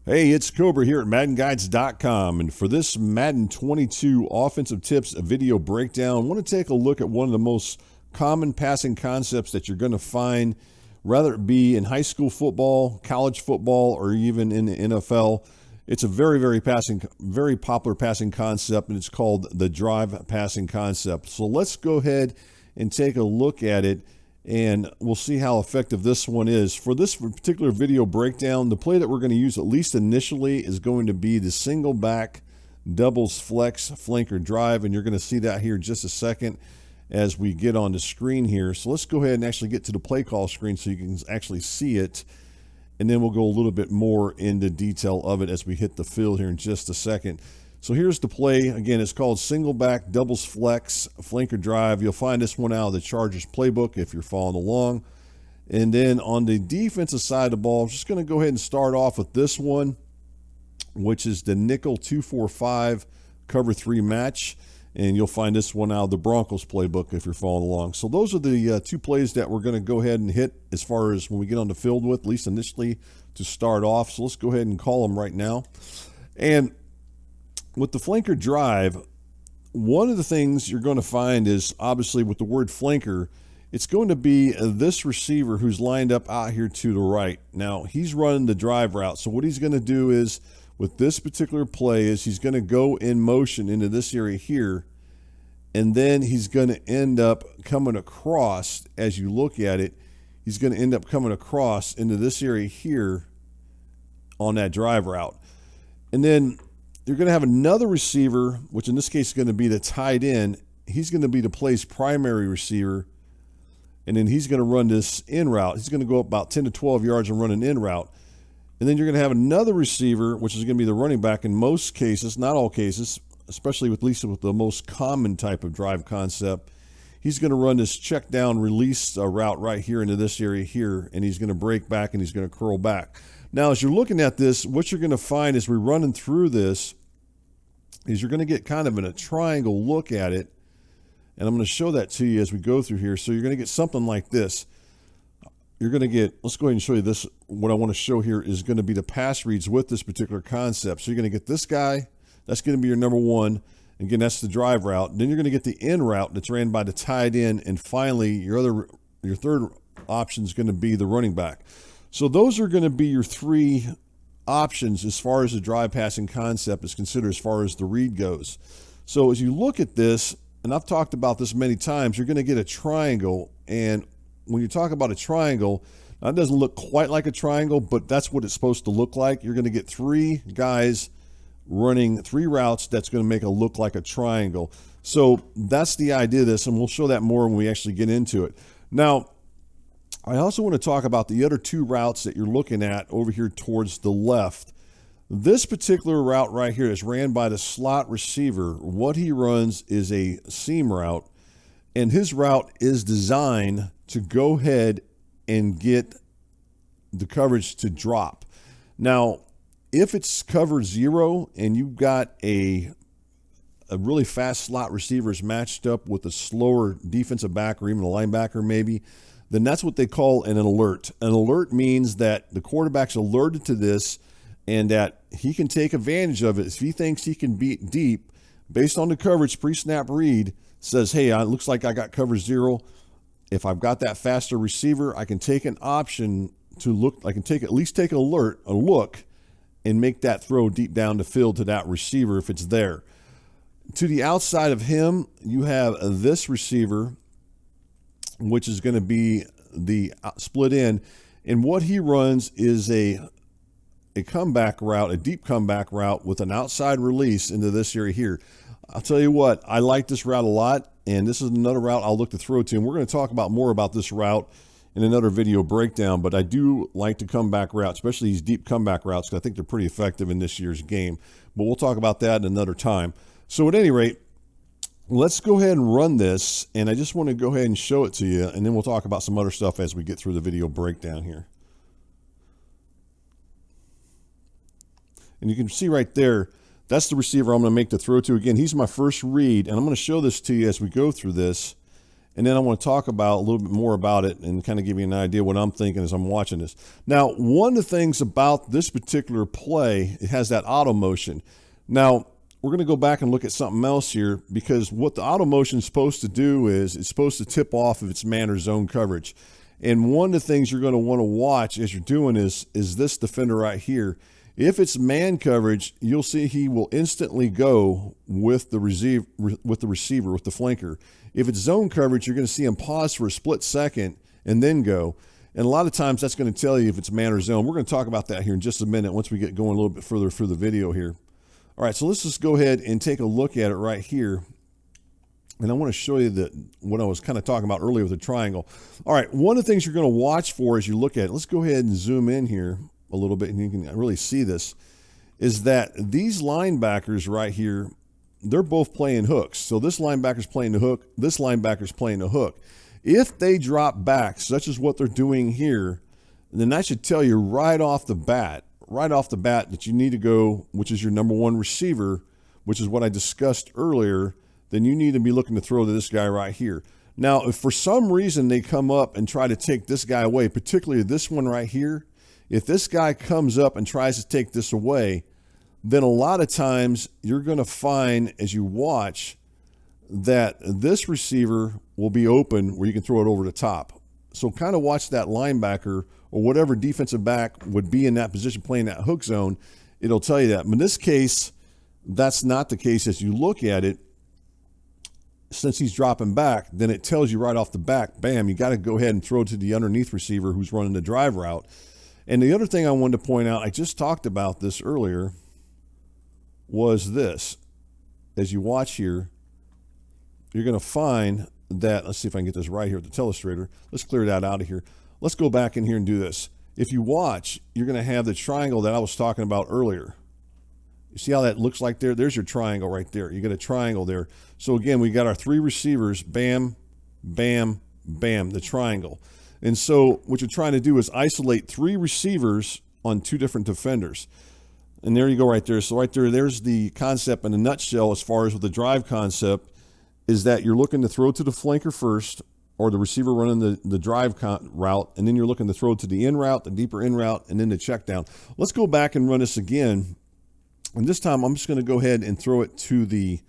Hey, it's Cobra here at MaddenGuides.com, and for this Madden 22 offensive tips video breakdown, I want to take a look at one of the most common passing concepts that you're going to find, whether it be in high school football, college football, or even in the NFL. It's a very popular passing concept, and it's called the drive passing concept. So let's go ahead and take a look at it, and we'll see how effective this one is. For this particular video breakdown, the play that we're going to use, at least initially, is going to be the single back doubles flex flanker drive, and you're going to see that here in just a second as we get on the screen here. So let's go ahead and actually get to the play call screen so you can actually see it, and then we'll go a little bit more into detail of it as we hit the field here in just a second. So here's the play. Again, it's called single back doubles flex flanker drive. You'll find this one out of the Chargers playbook if you're following along. And then on the defensive side of the ball, I'm just going to go ahead and start off with this one, which is the nickel 2-4-5 cover 3 match. And you'll find this one out of the Broncos playbook if you're following along. So those are the two plays that we're going to go ahead and hit as far as when we get on the field with, at least initially to start off. So let's go ahead and call them right now. And with the flanker drive, one of the things you're going to find is, obviously with the word flanker, it's going to be this receiver who's lined up out here to the right. Now, he's running the drive route. So what he's going to do is, with this particular play, is he's going to go in motion into this area here, and then he's going to end up coming across. As you look at it, he's going to end up coming across into this area here on that drive route. And then you're going to have another receiver, which in this case is going to be the tight end. He's going to be the play's primary receiver, and then he's going to run this in route. He's going to go up about 10 to 12 yards and run an in route. And then you're going to have another receiver, which is going to be the running back in most cases, not all cases, especially with, at least with the most common type of drive concept. He's going to run this check down release route right here into this area here, and he's going to break back and he's going to curl back. Now, as you're looking at this, what you're going to find as we're running through this is you're going to get kind of in a triangle look at it, and I'm going to show that to you as we go through here. So you're going to get something like this. You're going to get, let's go ahead and show you this. What I want to show here is going to be the pass reads with this particular concept. So you're going to get this guy. That's going to be your number one. Again, that's the drive route. Then you're going to get the in route that's ran by the tight end. And finally, your third option is going to be the running back. So those are going to be your three options as far as the drive passing concept is considered as far as the read goes. So as you look at this, and I've talked about this many times, you're going to get a triangle. And when you talk about a triangle, now it doesn't look quite like a triangle, but that's what it's supposed to look like. You're going to get three guys running three routes that's going to make it look like a triangle. So that's the idea of this, and we'll show that more when we actually get into it. Now, I also want to talk about the other two routes that you're looking at over here towards the left. This particular route right here is ran by the slot receiver. What he runs is a seam route, and his route is designed to go ahead and get the coverage to drop. Now, if it's cover 0 and you've got a really fast slot receiver is matched up with a slower defensive back or even a linebacker maybe, then that's what they call an alert. An alert means that the quarterback's alerted to this and that he can take advantage of it. If he thinks he can beat deep based on the coverage pre-snap read, says, hey, it looks like I got cover 0. If I've got that faster receiver, I can take an option to look. I can at least take a look, and make that throw deep down the field to that receiver if it's there. To the outside of him, you have this receiver, which is going to be the split end. And what he runs is a comeback route, a deep comeback route with an outside release into this area here. I'll tell you what, I like this route a lot, and this is another route I'll look to throw to. And we're going to talk about more about this route in another video breakdown, but I do like the comeback route, especially these deep comeback routes, because I think they're pretty effective in this year's game. But we'll talk about that another time. So at any rate, let's go ahead and run this, and I just want to go ahead and show it to you, and then we'll talk about some other stuff as we get through the video breakdown here. And you can see right there, that's the receiver I'm going to make the throw to. Again, he's my first read, and I'm going to show this to you as we go through this. and then I want to talk about a little bit more about it and kind of give you an idea what I'm thinking as I'm watching this. Now, one of the things about this particular play, it has that auto motion. Now, we're going to go back and look at something else here, because what the auto motion is supposed to do is it's supposed to tip off if it's man or zone coverage. And one of the things you're going to want to watch as you're doing is this defender right here. If it's man coverage, you'll see he will instantly go with the receiver, with the flanker. If it's zone coverage, you're going to see him pause for a split second and then go. And a lot of times that's going to tell you if it's man or zone. We're going to talk about that here in just a minute once we get going a little bit further through the video here. All right, so let's just go ahead and take a look at it right here. And I want to show you what I was kind of talking about earlier with the triangle. All right, one of the things you're going to watch for as you look at it, let's go ahead and zoom in here a little bit and you can really see this, is that these linebackers right here, they're both playing hooks. So this linebacker's playing the hook, this linebacker's playing the hook. If they drop back, such as what they're doing here, then that should tell you right off the bat that you need to go, which is your number one receiver, which is what I discussed earlier, then you need to be looking to throw to this guy right here. Now, if for some reason they come up and try to take this guy away, particularly this one right here, if this guy comes up and tries to take this away, then a lot of times you're going to find as you watch that this receiver will be open where you can throw it over the top. So kind of watch that linebacker or whatever defensive back would be in that position playing that hook zone. It'll tell you that. But in this case, that's not the case. As you look at it, since he's dropping back, then it tells you right off the bat, bam, you got to go ahead and throw to the underneath receiver who's running the drive route. And the other thing I wanted to point out, I just talked about this earlier, was this. As you watch here, you're going to find that, let's see if I can get this right here with the telestrator. Let's clear that out of here. Let's go back in here and do this. If you watch, you're going to have the triangle that I was talking about earlier. You see how that looks like there? There's your triangle right there. You got a triangle there. So again, we got our three receivers, bam, bam, bam, the triangle. And so what you're trying to do is isolate three receivers on two different defenders. And there you go right there. So right there, there's the concept in a nutshell as far as with the drive concept, is that you're looking to throw to the flanker first, or the receiver running the drive route, and then you're looking to throw to the in route, the deeper in route, and then the check down. Let's go back and run this again. And this time I'm just going to go ahead and throw it to the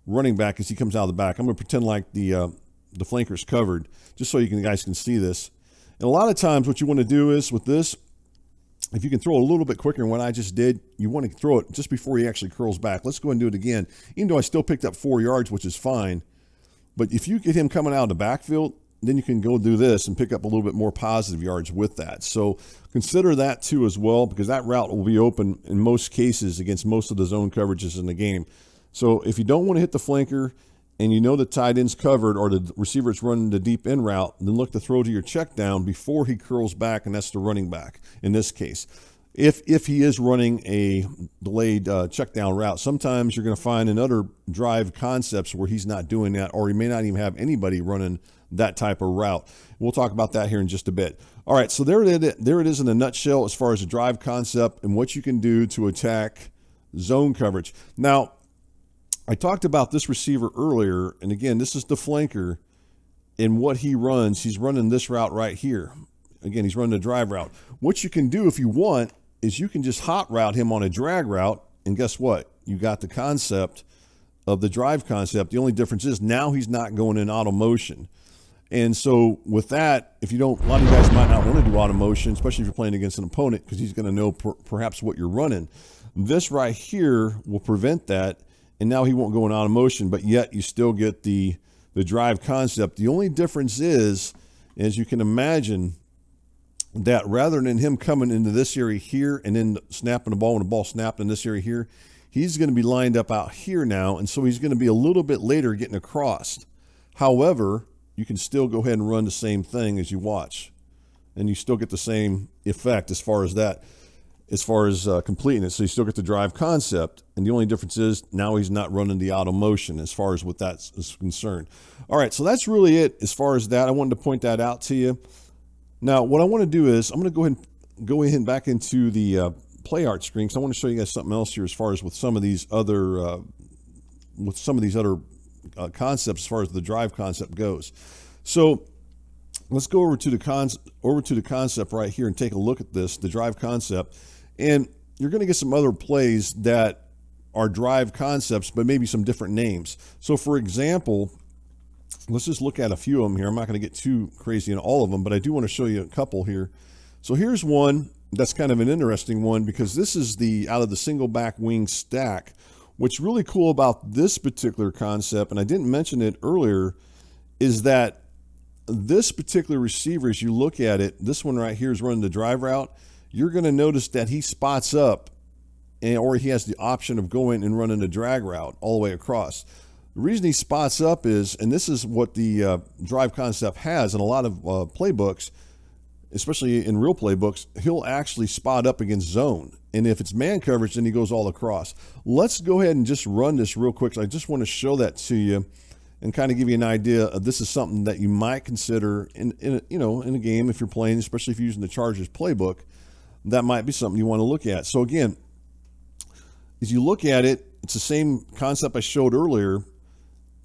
running back as he comes out of the back. I'm going to pretend like the flanker's covered, just so you guys can see this. And a lot of times what you want to do is with this, if you can throw a little bit quicker than what I just did, you want to throw it just before he actually curls back. Let's go and do it again. Even though I still picked up 4 yards, which is fine. But if you get him coming out of the backfield, then you can go do this and pick up a little bit more positive yards with that. So consider that too as well, because that route will be open in most cases against most of the zone coverages in the game. So if you don't want to hit the flanker and you know the tight end's covered or the receiver's running the deep in route, then look to throw to your check down before he curls back, and that's the running back in this case. If he is running a delayed check down route, sometimes you're going to find in other drive concepts where he's not doing that, or he may not even have anybody running that type of route. We'll talk about that here in just a bit. All right, so there it is in a nutshell as far as the drive concept and what you can do to attack zone coverage. Now, I talked about this receiver earlier, and again, this is the flanker, and what he runs, he's running this route right here. Again, he's running the drive route. What you can do if you want is you can just hot route him on a drag route, and guess what? You got the concept of the drive concept. The only difference is now he's not going in auto motion. And so with that, if you don't, a lot of you guys might not want to do auto motion, especially if you're playing against an opponent, because he's going to know perhaps what you're running. This right here will prevent that, and now he won't go in auto motion, but yet you still get the drive concept. The only difference is, as you can imagine, that rather than him coming into this area here and then snapping the ball when the ball snapped in this area here, he's going to be lined up out here now, and so he's going to be a little bit later getting across. However, you can still go ahead and run the same thing as you watch, and you still get the same effect as far as that, as far as completing it. So you still get the drive concept, and the only difference is now he's not running the auto motion as far as what that is concerned. All right, so that's really it as far as that. I wanted to point that out to you. Now, what I want to do is I'm going to go ahead and back into the play art screen, because I want to show you guys something else here as far as with some of these other concepts as far as the drive concept goes. So let's go over to the concept right here and take a look at this, the drive concept. And you're going to get some other plays that are drive concepts, but maybe some different names. So for example, let's just look at a few of them here. I'm not going to get too crazy in all of them, but I do want to show you a couple here. So here's one that's kind of an interesting one, because this is the out of the single back wing stack. What's really cool about this particular concept, and I didn't mention it earlier, is that this particular receiver, as you look at it, this one right here is running the drive route. You're going to notice that he spots up, or he has the option of going and running a drag route all the way across. The reason he spots up is, and this is what the drive concept has in a lot of playbooks, especially in real playbooks, he'll actually spot up against zone. And if it's man coverage, then he goes all across. Let's go ahead and just run this real quick. So I just want to show that to you and kind of give you an idea of this is something that you might consider in a game if you're playing, especially if you're using the Chargers playbook. That might be something you want to look at. So again, as you look at it, it's the same concept I showed earlier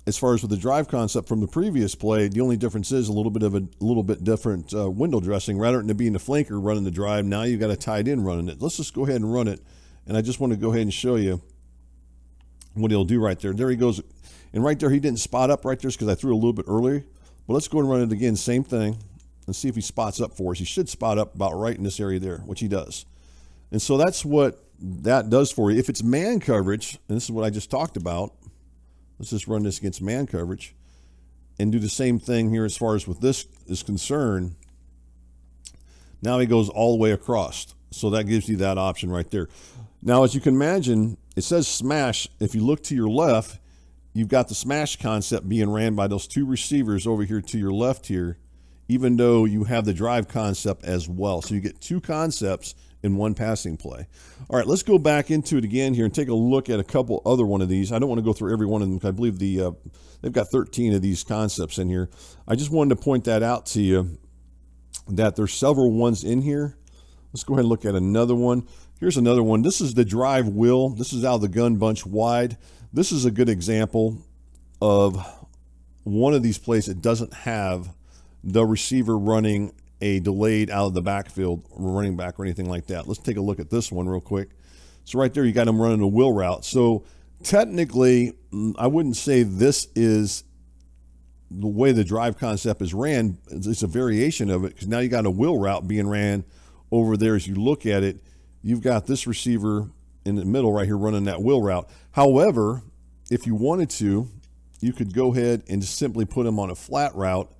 as far as with the drive concept from the previous play. The only difference is a little bit different window dressing. Rather than it being the flanker running the drive, now you've got a tight end running it. Let's just go ahead and run it. And I just want to go ahead and show you what he'll do right there. There he goes. And right there, he didn't spot up right there because I threw a little bit earlier. But let's go and run it again, same thing, and see if he spots up for us. He should spot up about right in this area there, which he does. And so that's what that does for you. If it's man coverage, and this is what I just talked about, let's just run this against man coverage and do the same thing here as far as with this is concerned. Now he goes all the way across. So that gives you that option right there. Now, as you can imagine, it says smash. If you look to your left, you've got the smash concept being ran by those two receivers over here to your left here, even though you have the drive concept as well. So you get two concepts in one passing play. All right, let's go back into it again here and take a look at a couple other one of these. I don't want to go through every one of them because I believe they've got 13 of these concepts in here. I just wanted to point that out to you, that there's several ones in here. Let's go ahead and look at another one. Here's another one. This is the drive wheel. This is out of the gun bunch wide. This is a good example of one of these plays that doesn't have the receiver running a delayed out of the backfield running back or anything like that. Let's take a look at this one real quick. So right there, you got him running a wheel route. So technically, I wouldn't say this is the way the drive concept is ran. It's a variation of it, because now you got a wheel route being ran over there. As you look at it, you've got this receiver in the middle right here running that wheel route. However, if you wanted to, you could go ahead and just simply put him on a flat route,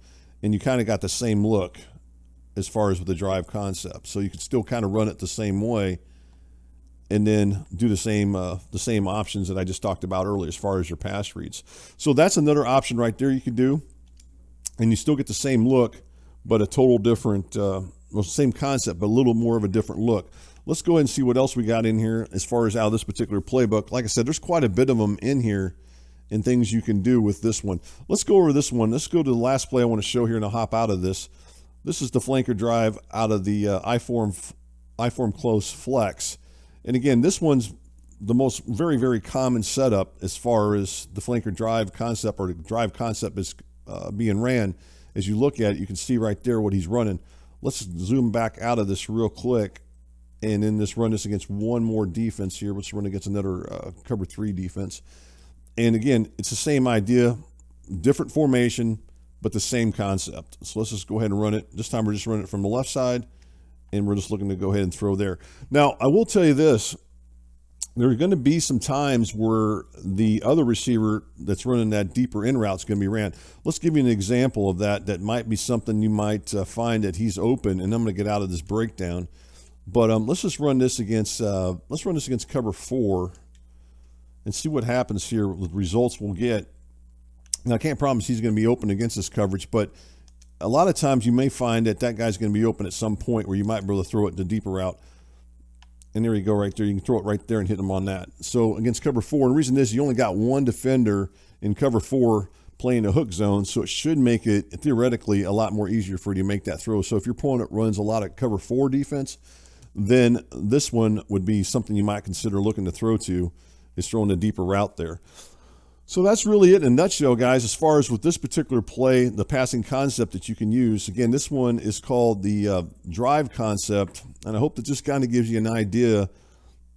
and you kind of got the same look as far as with the drive concept. So you could still kind of run it the same way and then do the same options that I just talked about earlier as far as your pass reads. So that's another option right there you could do, and you still get the same look, but a total different, same concept, but a little more of a different look. Let's go ahead and see what else we got in here as far as out of this particular playbook. Like I said, there's quite a bit of them in here and things you can do with this one. Let's go over this one. Let's go to the last play I want to show here, and I'll hop out of this. This is the flanker drive out of the I-form close flex. And again, this one's the most very, very common setup as far as the flanker drive concept, or the drive concept is being ran. As you look at it, you can see right there what he's running. Let's zoom back out of this real quick, and then run this against one more defense here. Let's run against another cover 3 defense. And again, it's the same idea, different formation, but the same concept. So let's just go ahead and run it. This time we're just running it from the left side, and we're just looking to go ahead and throw there. Now, I will tell you this. There are going to be some times where the other receiver that's running that deeper in route is going to be ran. Let's give you an example of that. That might be something you might find that he's open, and I'm going to get out of this breakdown. But let's just run this against cover 4 and see what happens here with results we'll get. Now, I can't promise he's going to be open against this coverage, but a lot of times you may find that guy's going to be open at some point where you might be able to throw it the deeper route. And there you go right there. You can throw it right there and hit him on that. So against cover 4, and the reason is you only got one defender in cover 4 playing a hook zone, so it should make it theoretically a lot more easier for you to make that throw. So if your opponent runs a lot of cover 4 defense, then this one would be something you might consider looking to throw to, is throwing a deeper route there. So that's really it in a nutshell, guys, as far as with this particular play, the passing concept that you can use. Again, this one is called the drive concept, and I hope that just kind of gives you an idea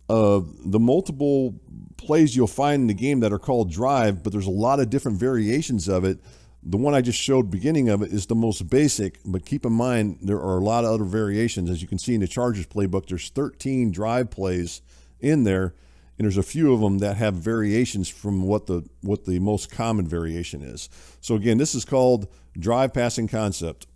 of the multiple plays you'll find in the game that are called drive, but there's a lot of different variations of it. The one I just showed beginning of it is the most basic, but keep in mind there are a lot of other variations. As you can see in the Chargers playbook, there's 13 drive plays in there, and there's a few of them that have variations from what the most common variation is. So again, this is called drive passing concept.